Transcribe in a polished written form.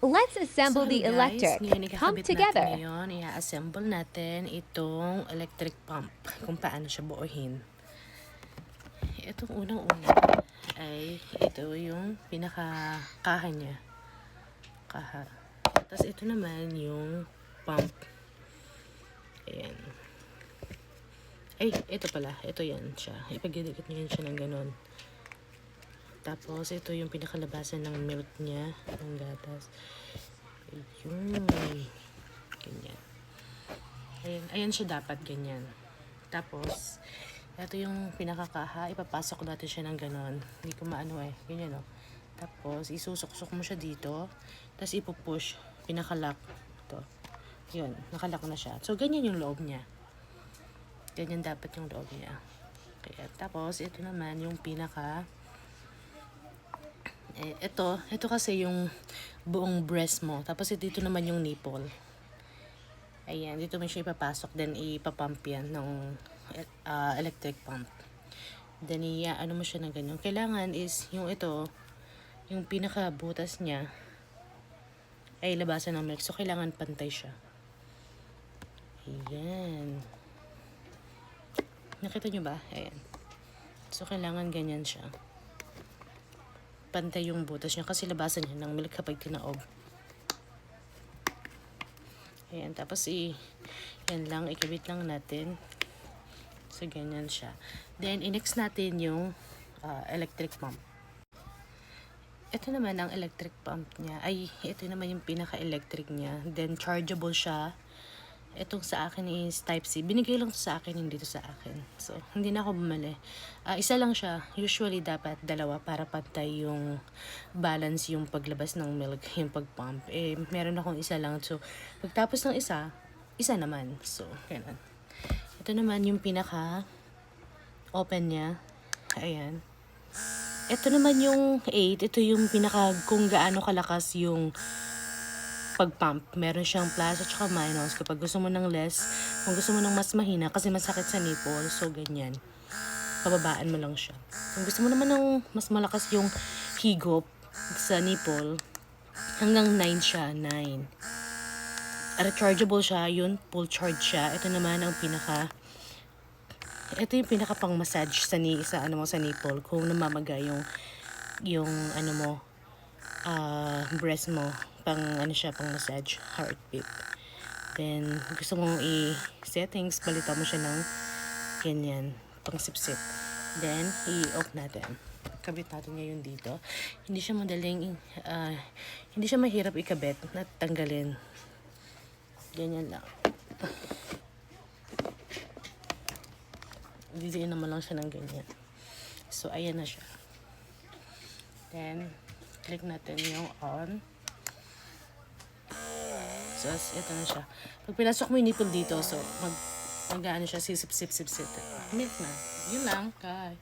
Let's assemble So, the hello guys, electric ngayon pump ikakabit natin together. ngayon, i-assemble natin itong electric pump, kung paano siya buuhin. Itong unang-una ay ito yung pinaka-kaha niya. Kaha. Tapos ito naman yung pump. Ayan. Ay, ito pala. Ito yan siya. Ipagdidikit niyo yan siya ng ganun. Tapos, ito yung pinakalabasan ng milk niya, ng gatas. Ayun. Ganyan. Ayan siya dapat, ganyan. Tapos, ito yung pinakakaha. Ipapasok natin siya ng ganon. Hindi ko maano eh. Ganyan o. Tapos, isusok-sok mo siya dito. Tapos, ipupush. Pinakalock. Ito. Yun. Nakalock na siya. So, ganyan yung loob niya. Ganyan dapat yung loob niya. Kaya, tapos, ito naman yung pinaka... ito kasi yung buong breast mo. Tapos, dito naman yung nipple. Ayan, dito mo siya ipapasok. Then, ipapump yan ng electric pump. Then, ano mo siya ng ganyan. Kailangan is, yung ito, yung pinakabutas niya, ay labasan ng milk. So, kailangan pantay siya. Ayan. Nakita nyo ba? Ayan. So, kailangan ganyan siya. Pantay yung butas niya kasi labasan niya ng milk kapag tinaob. Ayan. Tapos, yan lang. Ikabit lang natin. So, ganyan siya. Then, i-next natin yung electric pump. Ito naman ang electric pump niya. Ay, ito naman yung pinaka-electric niya. Then, chargeable siya. Itong sa akin is Type-C. Binigay lang to sa akin, hindi to sa akin. So, hindi na ako bumali. Isa lang siya. Usually, dapat dalawa para pantay yung balance yung paglabas ng milk, yung pag-pump. Meron akong isa lang. So, pagtapos ng isa naman. So, ganun. Ito naman yung pinaka-open niya. Ayan. Ito naman yung 8. Ito yung pinaka kung gaano kalakas yung pag-pump. Meron siyang plus at saka minus. Kapag gusto mo ng less, kung gusto mo ng mas mahina kasi masakit sa nipple, so ganyan. Pababaan mo lang siya. Kung gusto mo naman ng mas malakas yung higop sa nipple, hanggang 9 siya, 9. Rechargeable siya, yun, full charge siya. Ito naman ang ito yung pinaka pang massage sa sa nipple kung namamaga yung ano mo, breast mo, pang ano siya, pang massage, heartbeat. Then, gusto mong i-settings, palitan mo siya ng ganyan, pang sip-sip. Then, i-off natin. Kabit natin ngayon dito. Hindi siya madaling, hindi siya mahirap ikabit at tanggalin. Ganyan lang. Didiin naman lang siya ng ganyan. So, ayan na siya. Then, click natin yung on. So, ito na siya. Pag pinasok mo yung nipple dito, so, mag-ano siya, sisip-sip-sip-sip. Milk na. Yun lang, kay.